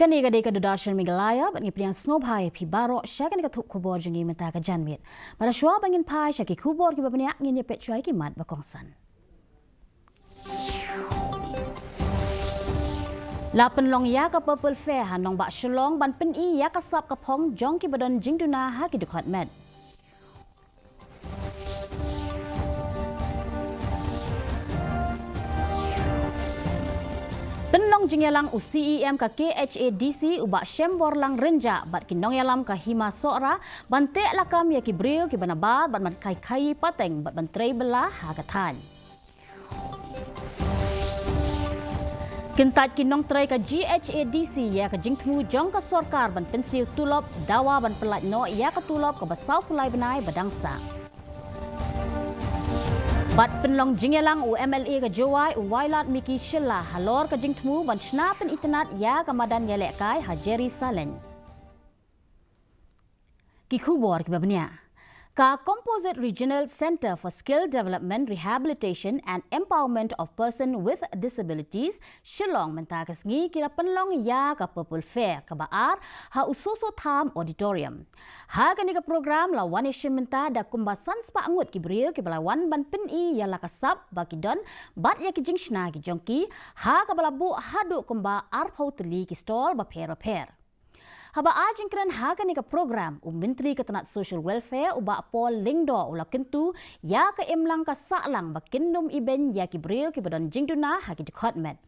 Kani-kadi kedudasan MEGHALAYA bat ngiplian snobhai pi barok syakan katup kubor jengi menta ka janmit. Pada syua bangin pai syaki kubor ki babniak ngin yepet cuai ki mat bakongsan. Lapan long ya ka purple fair hanong bak shalong ban pen i ya ka sap ka pong jong ki badon jingduna ha ki dukhat met. Penlong jingyalang UCEM ka KHASI ubak syembor lang renja bat kinong yalam ka hima sora bante lakam ya ki bril ki banabar bat man kai pateng bat bantrei belah hagatan. Kentat kinong tray ka GHADC ya ka jingtmu jong ka sorkar ban pensiu tulop dawa ban pelat no ya ka tulop ka basau kulai benai badangsa. Bat penlong jingyalang UMLA ka jawai uwailat miki shilla halor ka jingtmu ban shnapen internet ya ka madan yalek kai hajeri salen. Ki khubor ki babnya. Ka Composite Regional Center for Skill Development, Rehabilitation and Empowerment of Person with Disabilities, Shillong mentakas ngi kira penlong ya ka Purple Fair ka baar ha ususo tham auditorium. Ha kani ka program la wan menta da kumbasan spa angut ki brio ki balawan ban pen i ya la kasap ba ki don bat ya ki jingshna ki jongki ha ka balabu hadu kumba arphau teli ki stall ba per. Haba ajing keren haga ni ka program Menteri Ketenat Social Welfare uba Paul Lingdo ula kentu ya ka emlang ka saklang bakindum iben ya ki bril ki badon jingduna hagi dikotmet.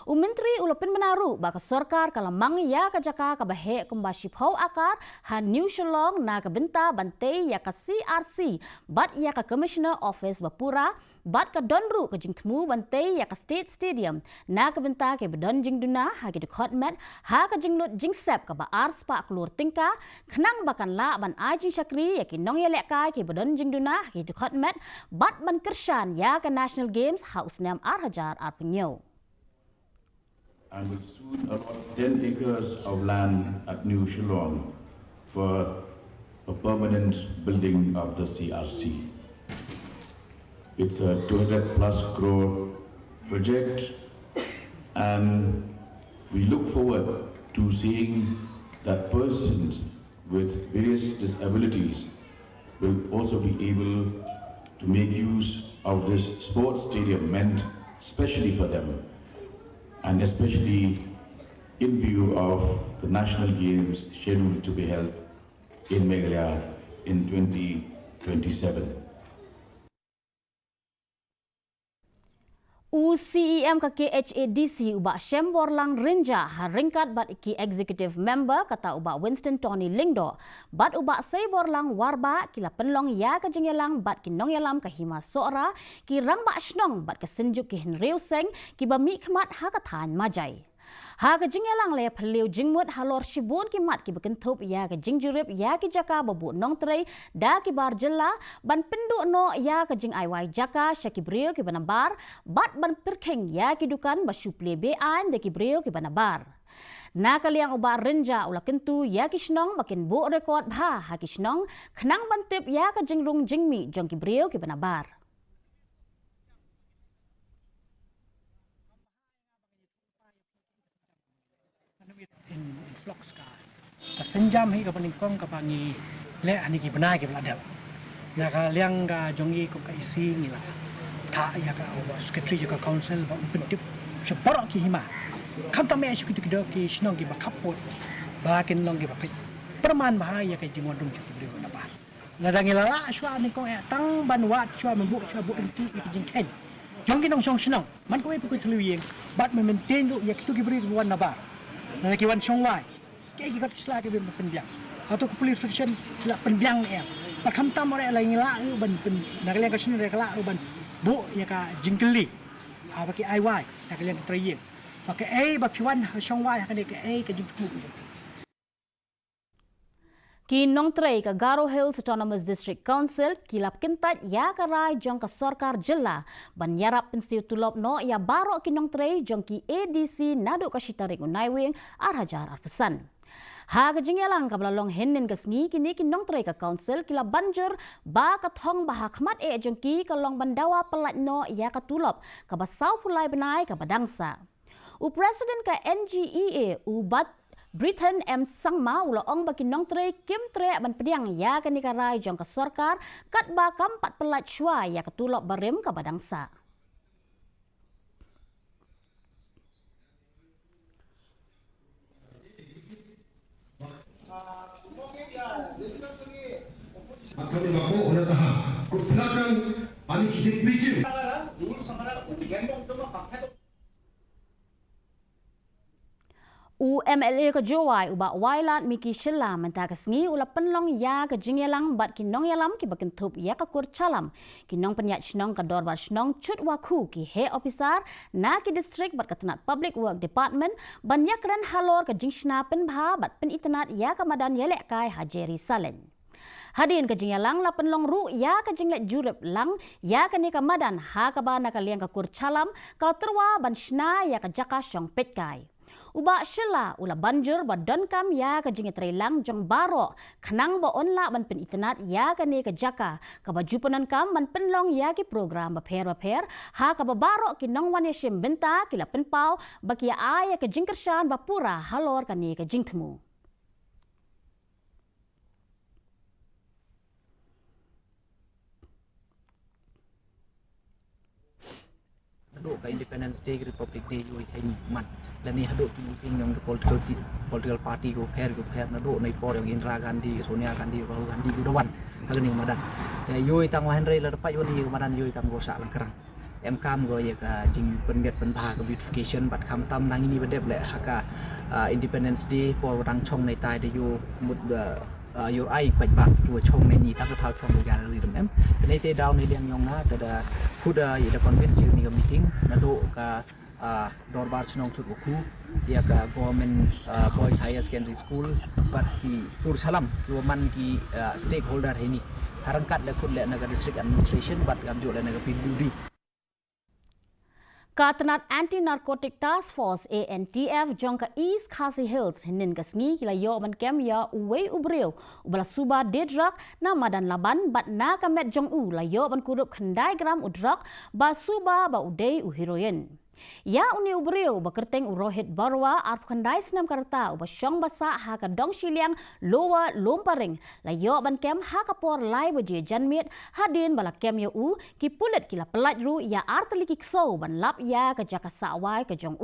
Menteri ula pen menaru ba ka sorkar kalamang ya ka jaka ka bahe kumba shiphau akar ha New Shillong na ka benta bante ya ka CRC bat ya ka Commissioner Office Bapura bat ka donru ka jingtmu bante ya ka State Stadium na ka benta ke badon jingduna hagi dikotmet ha ka jinglut jingsep ka ba arspa keluar tingka kenang bakan la ban ajing syakri ya ki nong ya lek kai ke badon jingduna hagi dikotmet bat ban kershan ya ka National Games ha usnam arhajar arpunyo. And will soon allot 10 acres of land at New Shillong for a permanent building of the CRC. It's a 200+ crore project, and we look forward to seeing that persons with various disabilities will also be able to make use of this sports stadium meant especially for them, and especially in view of the National Games scheduled to be held in MEGHALAYA in 2027. UCEM ka KHADC uba syembor lang renja ha ringkat bat ki executive member kata uba Winston Tony Lingdo bat uba seibor lang warba kila penlong ya ka jingyalang bat kinong yalam ka hima sora ki rang ba shnong bat ka senjuk ki henreu seng ki ba mi khmat ha ka than majai. Ha ka jingyalang le phaliu jingmut halor shibun ki mat ki bekentup ya ka jingjurip ya ki jaka babu nong trei da ki bar jella ban pendu no ya ka jing aiwai jaka syaki brio ki banabar bat ban perkheng ya ki dukan ba suple be an de ki brio ki banabar. Na kaliang uba renja ula kentu ya ki shnong bakin bu rekod bha ha ki shnong khnang bantip ya ka jingrung jingmi jong ki brio ki banabar. In flocks ka senjam hi ka paningkong ka pangi le ani ki benai ki beladap na ka liang ka jongi ko ka isi ni la ta ya ka secretary ka council ba pentip seporo ki hima kam ta me chu ki ki snong ki ba kapot ba kin long ki ba pit perman bahaya ka jingwan dum chu ki na ba na dangila la shwa ni ko tang banwa shwa membu shwa bu enti ki jing ken jongi nong song snong man ko e pu ko tlu yeng bat me maintain ya ki tu ki bri wan na ba na kiwan chongwai ke ki kat kisla ke ben penbiang atau ke police friction la penbiang ya pak kham tam ore la ngila ban pen na kalian ka sini rekala ban bu ya ka jingkeli apa ki ai wai na kalian traye pakai ba piwan chongwai ka ne ke ka jingku Kinong tray ka Garo Hills Autonomous District Council kilap kentat ya karai jong ka sorkar jela ban yarap pensiu tulop no ya baro kinong tray jong ki ADC nadu ka shitarik unaiwing arhajar arpesan. Ha ka jingyalang ka blalong henin ka sngi kini kinong tray ka council kilap banjur ba ka thong ba khmat e jong ki ka long bandawa pelat no ya ka tulop ka basau pulai benai ka badangsa. U president ka NGEA u bat Britain sangma ula ong bagi nong tre kim tre ban pediang ya ke nikarai jong ke sorkar kat bakam 4 pelat syua ya ketulok barim ke badangsa. Kami mampu oleh tahap kepelakan paling hidup bijim. MLA ke Jowai ubak wailat miki shelam mentakas ngi ula penlong ya ke jingyalang bat kinong yalam ki bakentup ya ke kur calam kinong penyat shnong ke dorbat shnong cut waku ki he officer na ki district bat ketenat public work department banyak ran halor ke jingshna penbha bat pen itnat ya ke madan yelek kai hajeri salen. Hadin ke jingyalang la penlong ru ya ke jinglek jurep lang ya ke ni ke madan ha ke bana ke liang ke kur calam kau terwa ban shna ya ke jaka syong pet kai. Ubak syela ula banjur badan kam ya ke jingi trelang jong baro kenang ba onla ban pen internet ya ke ni ke jaka ke baju penan kam ban penlong ya ki program baper ha ke baro ki nong wan yashim benta ki la penpau baki ya ke jingkershan bapura halor ke ni ke jingtemu. Haduk ke Independence Day, Republic Day yo hai ni man. La ni haduk ti nyong political party ko pher naduk nei por yang Indira Gandhi, Sonia Gandhi, Rahul Gandhi ko dawan. Hagani madan. Ya yo tang wan rei la dapat yo ni madan yo tang go sak lang kerang. Kam go ya ka jing pendet penbha ke beautification bat kam tam nang ini bedep le haka Independence Day por rang chong nei tai de yo mut your ai bạch bạc của chồng này nhị ta có thao trong một gia đình em cái này tê đau này đang nhong na ta đã put vậy đã convince ni cái meeting na do ka dorbar chnong chut ku ya ka government boys higher secondary school but ki pur salam ki man ki stakeholder hai ni harangkat le khud le na ka district administration but kam jo le na ka PWD Katanat Anti-Narcotic Task Force ANTF jong ka East KHASI Hills hinin kasngi kila yo ban kem ya uwei ubreu ubala suba dedrak na madan laban bat na kamet jong la yo ban kurup khandai gram udrak ba suba ba udei heroin. Ya uni ubreu bakerteng urohit barwa arp khandai snam karta uba syong basa ha ka dong shiliang lower lomparing la yo ban kem ha ka por lai baje janmit hadin bala kem yo ki pulet kila pelat ru ya artli ki kso ban lap ya ka jaka sawai ka jong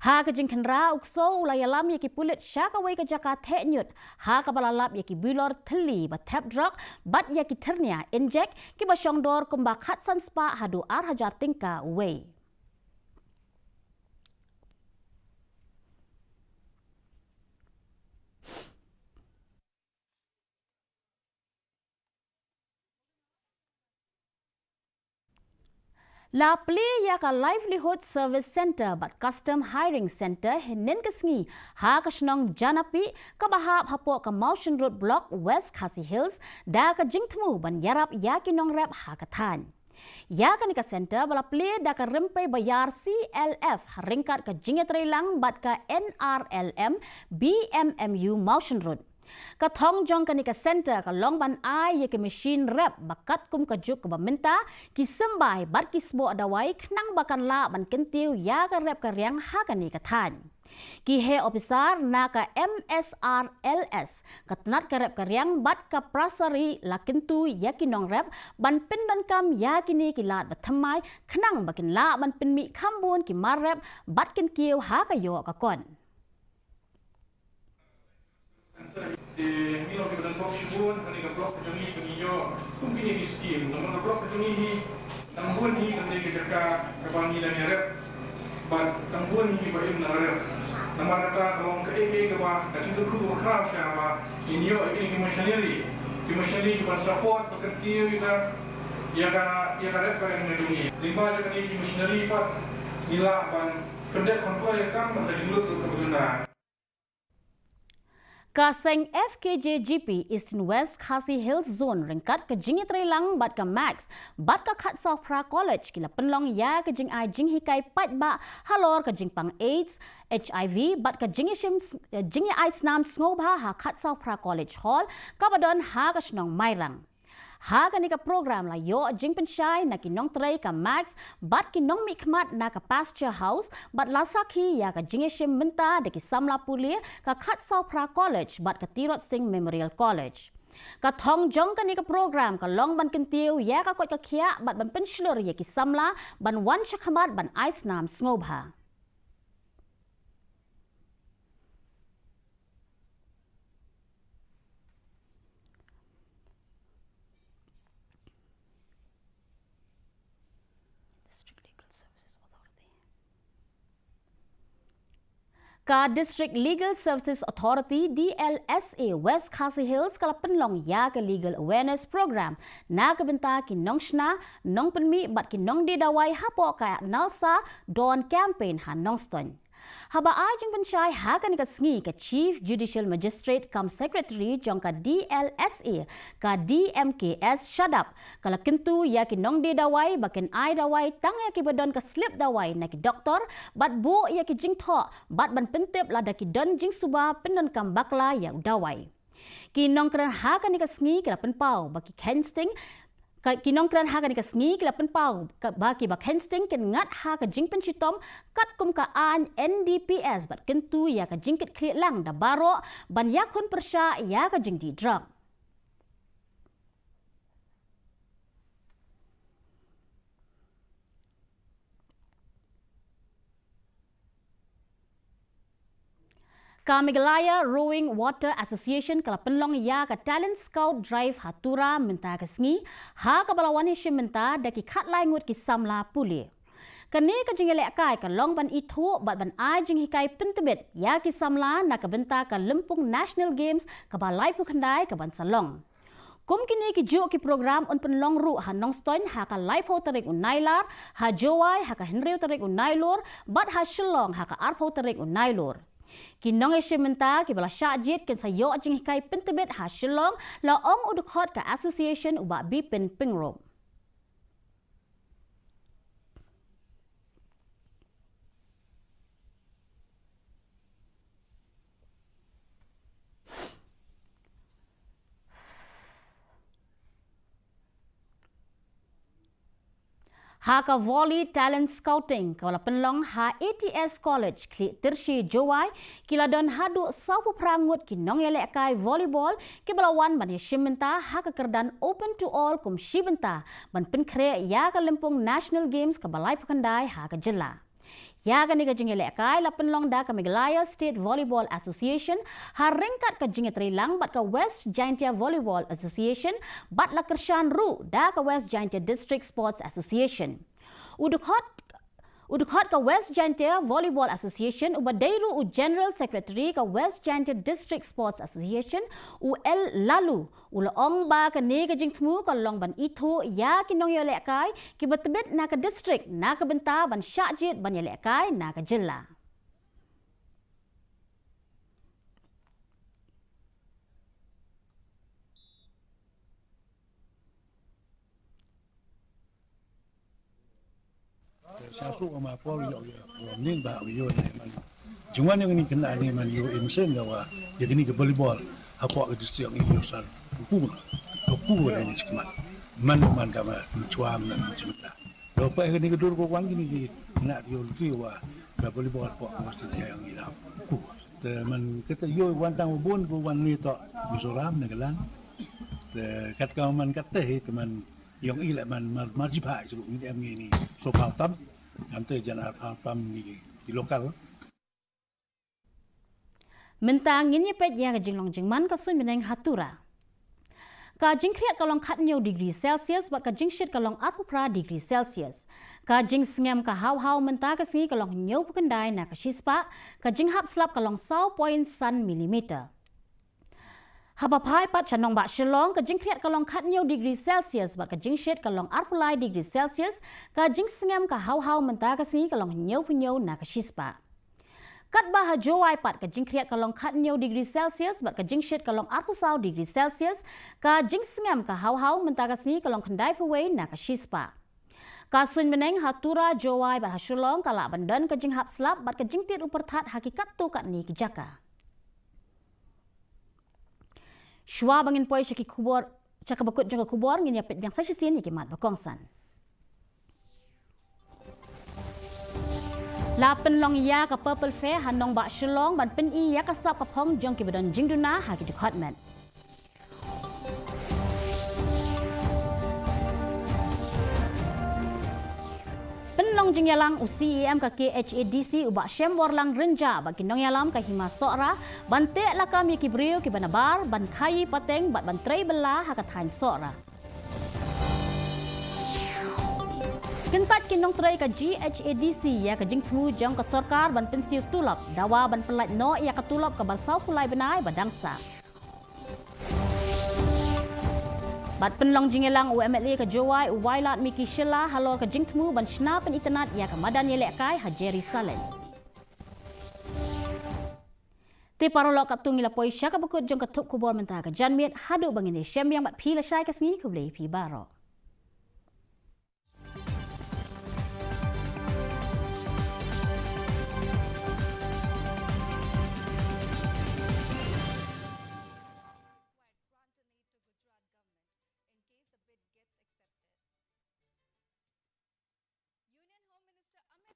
ha ka jing khandra ukso la yalam ya ki pulet shaka wai ka jaka thenyut ha ka bala lap ya ki bilor thli ba tap drug bat ya ki ternia inject ki ba syong dor kumba khat san spa hadu ar haja tingka wei. La play ya ka livelihood service center but custom hiring center hinin kesngi ha ka shnong janapi ka bahap hapo ka Mountain Road block West KHASI Hills da ka jingtmu ban yarap ya ki nong rap ha ka than. Ya ka ni ka center bala play da ka rempe bayar CLF ringkat ka jingetrelang bat ka NRLM BMMU Mountain Road. Ka thong jong kanika center ka long ban ai ye ke machine rap bakat kum ka juk ba menta ki sembai bat ki sbo adawai knang bakan la ban kentiu ya ka rap ka riang ha kanika than ki he officer na ka MSRLS ka tnat ka rap ka riang bat ka prasari la kentu ya ki nong rap ban pen ban kam ya kini ki lat ba thamai knang bakin la ban pen mi khambun ki mar rap bat ken kiu ha ka yo ka kon. Milo ke dalam blok Shibun, kami ke blok Jungi pengiyo, kumpini di skim. Namun blok Jungi ni, nambun ni kami ke jaka kebangi dan yarep, bat nambun ni baim narep. Nama kata kalau ke ke bah, kacung tu kudu kerap siapa. Iniyo ini kemusyari kepada support pekerja kita, ya rep kami menjungi. Lima je kami kemusyari pat nila ban pendek kontrol yang kami tak jumlah tu kebetulan. Kaseng FKJGP East and West KHASI Hills Zone ringkat ke jingi trelang bat ka Max bat ka Khat Safra College kila penlong ya ke jing ai jing hikai pat ba halor ke jing pang AIDS HIV bat ka jingi ai snam sngoba ha Khat Safra College Hall kabadon ha ka snong mairang. ha ka ni ka program la yo jing pensyai na kinong tray ka max bat kinong mikmat na ka pasture house bat lasaki ya ka jingeshim menta de ki samla pulia ka khatsau pra college bat ka tirot sing memorial college ka thong jong ka ni ka program ka long ban kentiu ya ka kot ka khia bat ban penslur ya ki samla ban wan chakhamat ban ice nam snobha Ka District Legal Services Authority DLSA West KHASI Hills kala penlong ya ka legal awareness program na kabenta kinong shna nong penmi bat kinong didawai hapo ka nalsa don campaign hanong ston haba ajing pensyai ha ka ni ka sngi ka Chief Judicial Magistrate kam Secretary jong ka DLSA ka DMKS shadap kala kentu ya kinong didawai bakin ai dawai tang ya ki badon ka slip dawai na ki doktor bat bu ya ki jing tho bat ban pentep la da ki don jing suba penon kam bakla ya dawai kinong kran ha ka ni ka sngi kala penpau baki Hensting kinong kran ha ka ni ka sngi kala penpau baki bak Hensting ken ngat ha ka jing penchitom kat kum ka an NDPS bat kentu ya ka jingkit kri lang da baro ban ya kun persya ya ka jing di drug Ka MEGHALAYA Rowing Water Association kala penlong ya ka talent scout drive hatura menta ka sngi ha ka balawan hishim menta daki khat lai ngut ki samla puli kani ka jingele kai ka long ban itu bat ban ai jing hikai pentebet ya ki samla na ka benta ka Lempung National Games ka balai pu khandai ka ban salong kum kini ki jo ki program on penlong ru hanong ston ha ka live ho tarik unailar ha jowai ha ka henry tarik unailor bat ha shillong ha ka arpho tarik unailor kinong esimenta ki bala syajit ken sayo jing hikai pentebet ha shillong la ong udukot ka association uba bi pen pingrom ha ka volley talent scouting kala penlong ha ATS College kli tersi jowai kila don hadu sapu prangut kinong yele kai volleyball ki balawan ban shimenta ha ka kerdan open to all kum shibenta ban penkre ya ka Lempung National Games ka balai pakandai ha ka jela ya ka ni ka jingele kai la penlong da ka MEGHALAYA State Volleyball Association ha ringkat ka jingetri lang bat ka West Giantia Volleyball Association bat la kershan ru da ka West Giantia District Sports Association udukhat ka West Giantia Volleyball Association ubadairu u General Secretary ka West Giantia District Sports Association u El Lalu ulaong ba ka ni ka jingtmu ka long ban itu ya kinong yele kai ki batbet na ka district na ka benta ban syajit ban yele kai na ka jilla Sasuk sama Paul yo ning ba yo ne man jungwan yang ni kena ni man yo imsen gawa ya gini ke volleyball apa ke district yang yo sar ku ni sekemat man kama cuam nan cemeta do pa ni ke dur ko wan gini nak yo tu wa ke volleyball apa mesti dia yang hilang ku te man kata yo wan tang bon ko wan ni to misoram ne galan te kat ka man kat te teman yang ila man marji bai su ni em ni so pau tam Kantor Jalan Al-Tam di lokal. Mentang ini pet yang jinglong jingman kasun meneng hatura. Ka jing kriat kalong khatnyo degree Celsius bat ka jing shit kalong 40 degree Celsius. Ka jing sngam ka haw menta ka singi kalong nyo pukandai na ka shispa ka jing hap slap kalong 0.1 mm. Habapai pat chanong ba shilong ka jing kriat kalong khatnyo degree Celsius bat ka jing shit kalong 40 degree Celsius ka jing sngam ka haw menta ka singi kalong nyo punyo na ka shispa. Kat ba ha jowai pat ka jing kriat kalong khatnyo degree Celsius bat ka jing shit kalong 40 degree Celsius ka jing sngam ka haw menta ka singi kalong khandai paway na ka shispa. Kasun meneng hatura jowai bat ha shilong kala bandan ka jing hap slap bat ka jing tit uperthat hakikat tu kat ni kijaka. Shwa bangin poi shaki kubor Cakap bakut jangka kubur ngin yapit yang saya sin ikimat bakongsan. Lapen long ya ka Purple Fair hanong bak Shillong ban pen i ya ka sap ka phong jong ki badon jingduna ha ki department. Penlong jing yalang UCEM ka KHADC ubak syem warlang renja bagi nong yalam ka hima sokra bante lakam ki brio ki banabar ban khayi pateng bat ban trei bela ha ka thain sokra. Kentat kinong tray ka GHADC ya ka jingtu jang ka sarkar ban pensiu tulap dawa ban pelat no ya ka tulap ka basau kulai benai badangsa. Bat penlong jingelang UMLA ka Jowai Uwailat Miki Shila halor ka jingtu ban shna pen internet ya ka madan yelek kai Hajeri Salen. Ti parolok ka tungila poi syaka bakut jong ka tup kubor mentah ka janmiet hadu bangini syem yang bat pila syai ka sengi ku boleh pi baro.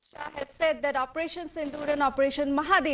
Shah has said that Operation Sindoor and Operation Mahadev